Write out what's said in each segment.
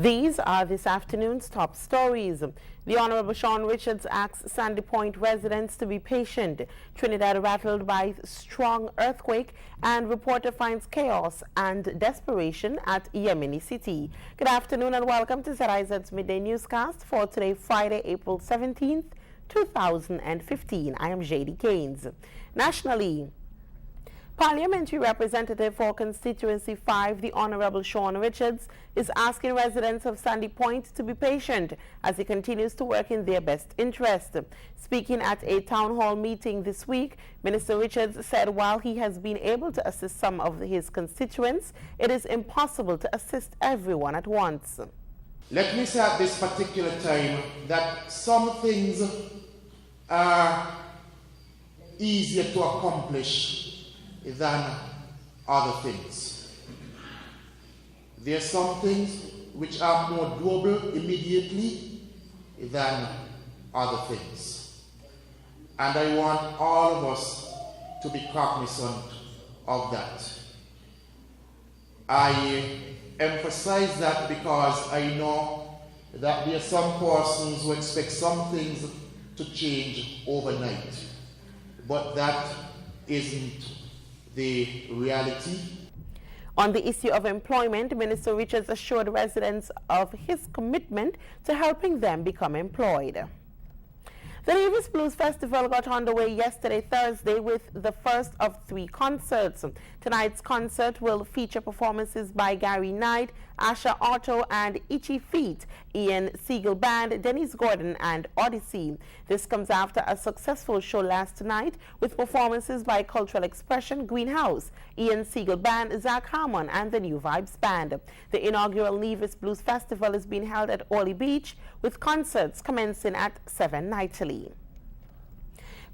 These are this afternoon's top stories. The Honorable Sean Richards asks Sandy Point residents to be patient. Trinidad rattled by strong earthquake, and reporter finds chaos and desperation at Yemeni city. Good afternoon and welcome to ZIZ Midday Newscast for today, Friday, April 17th, 2015. I am JD Keynes. Nationally, Parliamentary Representative for Constituency 5, the Honorable Sean Richards, is asking residents of Sandy Point to be patient as he continues to work in their best interest. Speaking at a town hall meeting this week, Minister Richards said while he has been able to assist some of his constituents, it is impossible to assist everyone at once. Let me say at this particular time that some things are easier to accomplish than other things. There are some things which are more doable immediately than other things. And I want all of us to be cognizant of that. I emphasize that because I know that there are some persons who expect some things to change overnight, but that isn't the reality. On the issue of employment, Minister Richards assured residents of his commitment to helping them become employed. The Levis Blues Festival got underway yesterday, Thursday, with the first of 3 concerts. Tonight's concert will feature performances by Gary Knight, Asha Otto, and Itchy Feet, Ian Siegel Band, Dennis Gordon, and Odyssey. This comes after a successful show last night with performances by Cultural Expression, Greenhouse, Ian Siegel Band, Zach Harmon, and the New Vibes Band. The inaugural Levis Blues Festival is being held at Orly Beach, with concerts commencing at 7 nightly.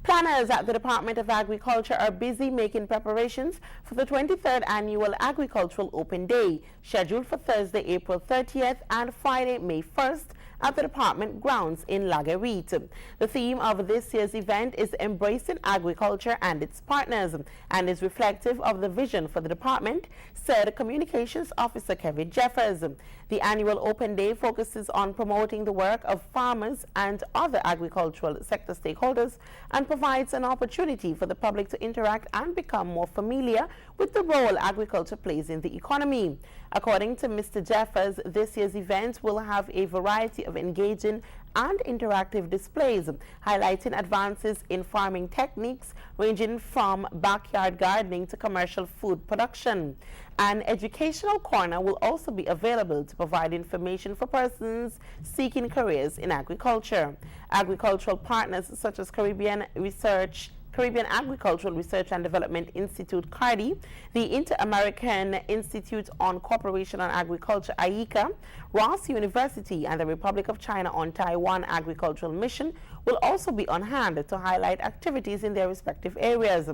Planners at the Department of Agriculture are busy making preparations for the 23rd Annual Agricultural Open Day, scheduled for Thursday, April 30th and Friday, May 1st at the department grounds in Laguerite. The theme of this year's event is Embracing Agriculture and its Partners and is reflective of the vision for the department, said Communications Officer Kevin Jeffers. The annual Open Day focuses on promoting the work of farmers and other agricultural sector stakeholders and provides an opportunity for the public to interact and become more familiar with the role agriculture plays in the economy. According to Mr. Jeffers, this year's event will have a variety of engaging and interactive displays, highlighting advances in farming techniques ranging from backyard gardening to commercial food production. An educational corner will also be available to provide information for persons seeking careers in agriculture. Agricultural partners such as Caribbean Agricultural Research and Development Institute, CARDI, the Inter-American Institute on Cooperation on Agriculture, IICA, Ross University, and the Republic of China on Taiwan Agricultural Mission will also be on hand to highlight activities in their respective areas.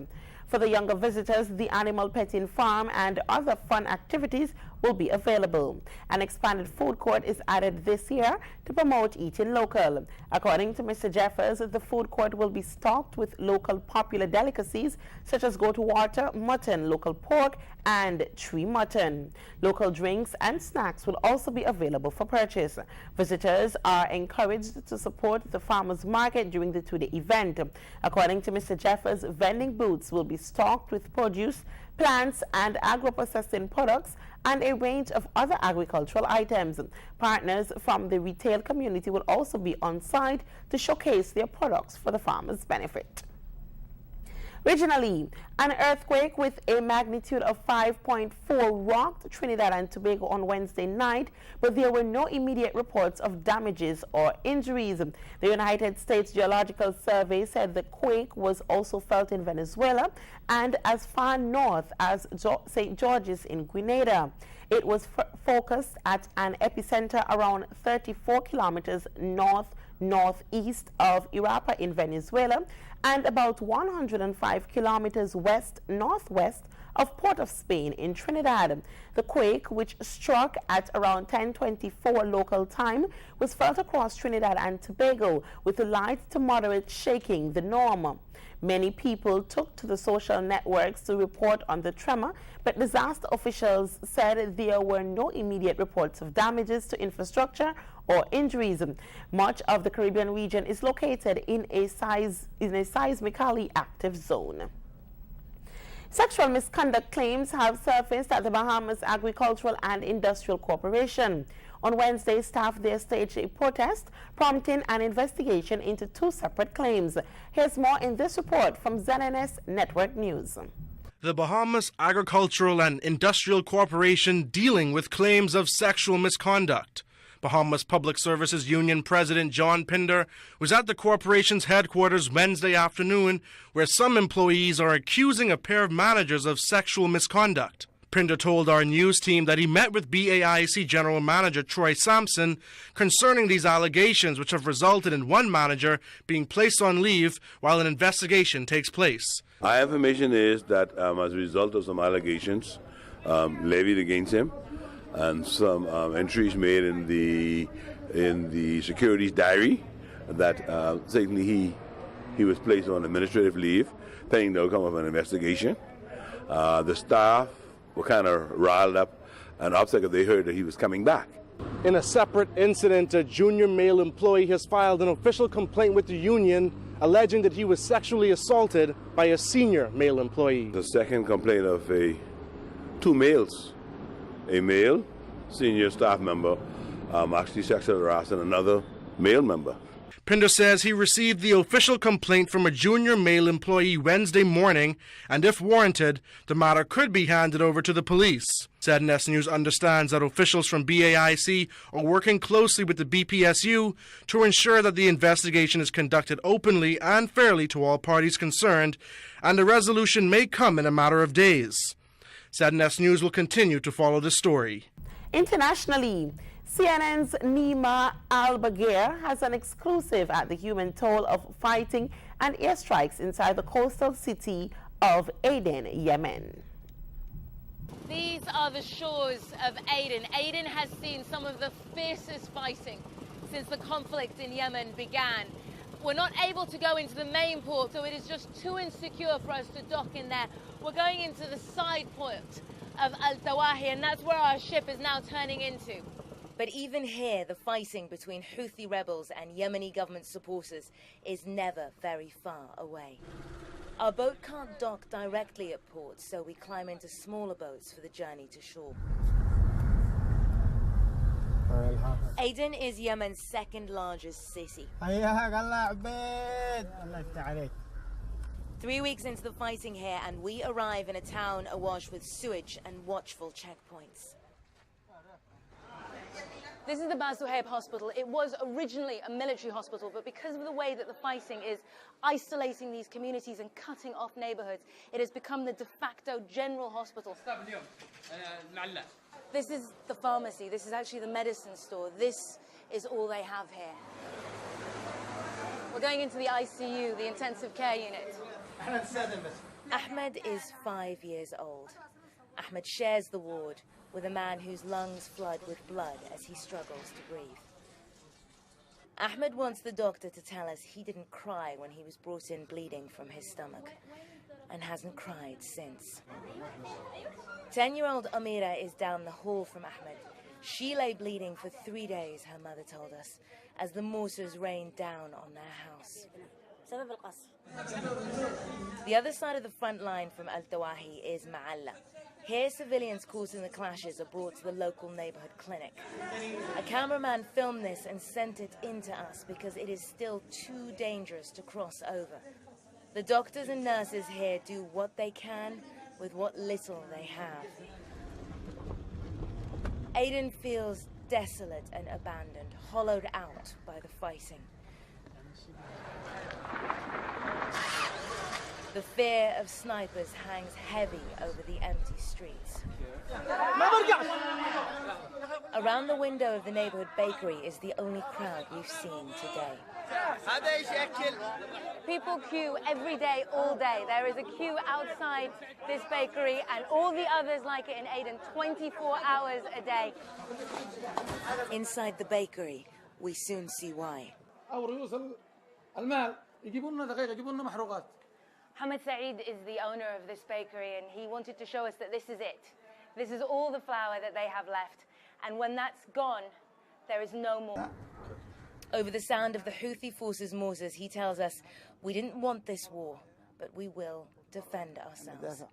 For the younger visitors, the animal petting farm and other fun activities will be available. An expanded food court is added this year to promote eating local. According to Mr. Jeffers, the food court will be stocked with local popular delicacies such as goat water, mutton, local pork, and tree mutton. Local drinks and snacks will also be available for purchase. Visitors are encouraged to support the farmers market during the 2-day event. According to Mr. Jeffers, vending booths will be stocked with produce, plants, and agro-processing products and a range of other agricultural items. Partners from the retail community will also be on site to showcase their products for the farmers' benefit. Regionally, an earthquake with a magnitude of 5.4 rocked Trinidad and Tobago on Wednesday night, but there were no immediate reports of damages or injuries. The United States Geological Survey said the quake was also felt in Venezuela and as far north as St. George's in Grenada. It was focused at an epicenter around 34 kilometers northeast of Irapa in Venezuela and about 105 kilometers west-northwest of Port of Spain in Trinidad. The quake, which struck at around 10:24 local time, was felt across Trinidad and Tobago, with light to moderate shaking the norm. Many people took to the social networks to report on the tremor, but disaster officials said there were no immediate reports of damages to infrastructure or injuries. Much of the Caribbean region is located in a seismically active zone. Sexual misconduct claims have surfaced at the Bahamas Agricultural and Industrial Corporation. On Wednesday, staff there staged a protest, prompting an investigation into two separate claims. Here's more in this report from ZNS Network News. The Bahamas Agricultural and Industrial Corporation dealing with claims of sexual misconduct. Bahamas Public Services Union President John Pinder was at the corporation's headquarters Wednesday afternoon, where some employees are accusing a pair of managers of sexual misconduct. Pinder told our news team that he met with BAIC General Manager Troy Sampson concerning these allegations, which have resulted in one manager being placed on leave while an investigation takes place. Our information is that as a result of some allegations levied against him and some entries made in the securities diary, that certainly he was placed on administrative leave pending the outcome of an investigation. The staff were kind of riled up and upset because they heard that he was coming back. In a separate incident, a junior male employee has filed an official complaint with the union alleging that he was sexually assaulted by a senior male employee. The second complaint of two males, a male senior staff member actually sexually harassing another male member. Pinder says he received the official complaint from a junior male employee Wednesday morning, and if warranted, the matter could be handed over to the police. ZNS News understands that officials from BAIC are working closely with the BPSU to ensure that the investigation is conducted openly and fairly to all parties concerned, and a resolution may come in a matter of days. ZNS News will continue to follow the story. Internationally, CNN's Nima Al-Bagir has an exclusive at the human toll of fighting and airstrikes inside the coastal city of Aden, Yemen. These are the shores of Aden. Aden has seen some of the fiercest fighting since the conflict in Yemen began. We're not able to go into the main port, so it is just too insecure for us to dock in there. We're going into the side port of Al-Tawahi, and that's where our ship is now turning into. But even here, the fighting between Houthi rebels and Yemeni government supporters is never very far away. Our boat can't dock directly at port, so we climb into smaller boats for the journey to shore. Aden is Yemen's second largest city. 3 weeks into the fighting here, and we arrive in a town awash with sewage and watchful checkpoints. This is the Bas Suhaib Hospital. It was originally a military hospital, but because of the way that the fighting is isolating these communities and cutting off neighborhoods, it has become the de facto general hospital. This is the pharmacy. This is actually the medicine store. This is all they have here. We're going into the ICU, the intensive care unit. Ahmed is 5 years old. Ahmed shares the ward with a man whose lungs flood with blood as he struggles to breathe. Ahmed wants the doctor to tell us he didn't cry when he was brought in bleeding from his stomach, and hasn't cried since. 10-year-old Amira is down the hall from Ahmed. She lay bleeding for 3 days, her mother told us, as the mortars rained down on their house. The other side of the front line from Al-Tawahi is Ma'alla. Here, civilians caught in the clashes are brought to the local neighborhood clinic. A cameraman filmed this and sent it in to us because it is still too dangerous to cross over. The doctors and nurses here do what they can with what little they have. Aden feels desolate and abandoned, hollowed out by the fighting. The fear of snipers hangs heavy over the empty streets. Around the window of the neighborhood bakery is the only crowd we've seen today. People queue every day, all day. There is a queue outside this bakery and all the others like it in Aden, 24 hours a day. Inside the bakery, we soon see why. Hamid Saeed is the owner of this bakery and he wanted to show us that this is it. This is all the flour that they have left. And when that's gone, there is no more. Over the sound of the Houthi forces' mortars, he tells us, we didn't want this war, but we will defend ourselves.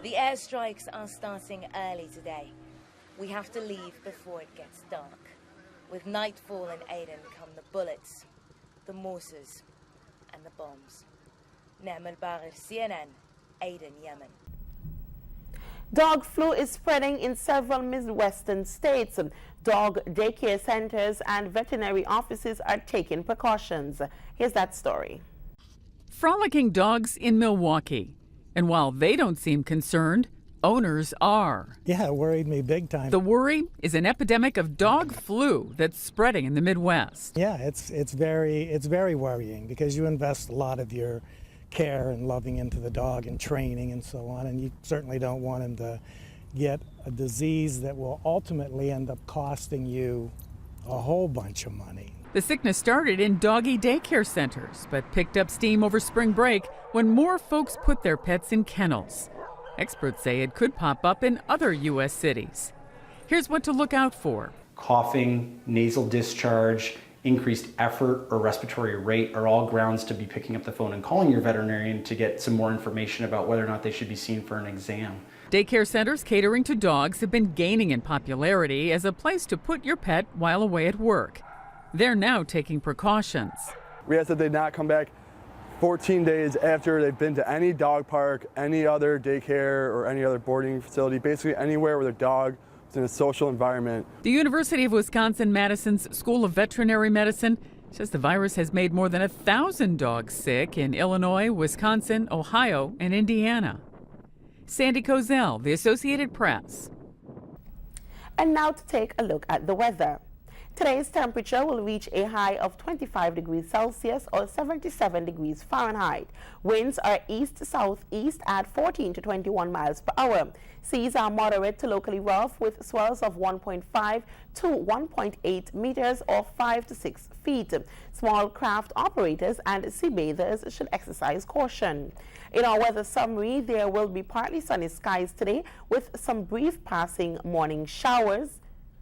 The airstrikes are starting early today. We have to leave before it gets dark. With nightfall in Aden come the bullets, the mortars, and the bombs. Naam al-Baghir, CNN, Aden, Yemen. Dog flu is spreading in several Midwestern states. Dog daycare centers and veterinary offices are taking precautions. Here's that story. Frolicking dogs in Milwaukee. And while they don't seem concerned, owners are. Yeah, it worried me big time. The worry is an epidemic of dog flu that's spreading in the Midwest. Yeah, it's very worrying because you invest a lot of your care and loving into the dog and training and so on, and you certainly don't want him to get a disease that will ultimately end up costing you a whole bunch of money. The sickness started in doggy daycare centers, but picked up steam over spring break when more folks put their pets in kennels. Experts say it could pop up in other U.S. cities. Here's what to look out for. Coughing, nasal discharge, increased effort or respiratory rate are all grounds to be picking up the phone and calling your veterinarian to get some more information about whether or not they should be seen for an exam. Daycare centers catering to dogs have been gaining in popularity as a place to put your pet while away at work. They're now taking precautions. We ask that they not come back 14 days after they've been to any dog park, any other daycare, or any other boarding facility, basically anywhere where their dog in a social environment. The University of Wisconsin-Madison's School of Veterinary Medicine says the virus has made more than 1,000 dogs sick in Illinois, Wisconsin, Ohio, and Indiana. Sandy Kozel, The Associated Press. And now to take a look at the weather. Today's temperature will reach a high of 25 degrees Celsius or 77 degrees Fahrenheit. Winds are east-southeast at 14 to 21 miles per hour. Seas are moderate to locally rough with swells of 1.5 to 1.8 meters or 5 to 6 feet. Small craft operators and sea bathers should exercise caution. In our weather summary, there will be partly sunny skies today with some brief passing morning showers.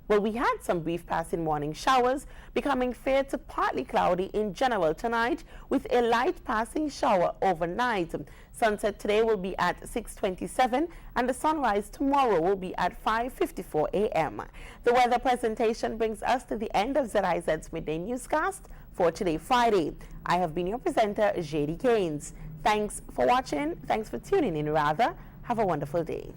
Well, we had some brief passing morning showers, becoming fair to partly cloudy in general tonight with a light passing shower overnight. Sunset today will be at 6:27 and the sunrise tomorrow will be at 5:54 a.m. The weather presentation brings us to the end of ZIZ's Midday Newscast for today, Friday. I have been your presenter, JD Keynes. Thanks for watching. Thanks for tuning in, rather. Have a wonderful day.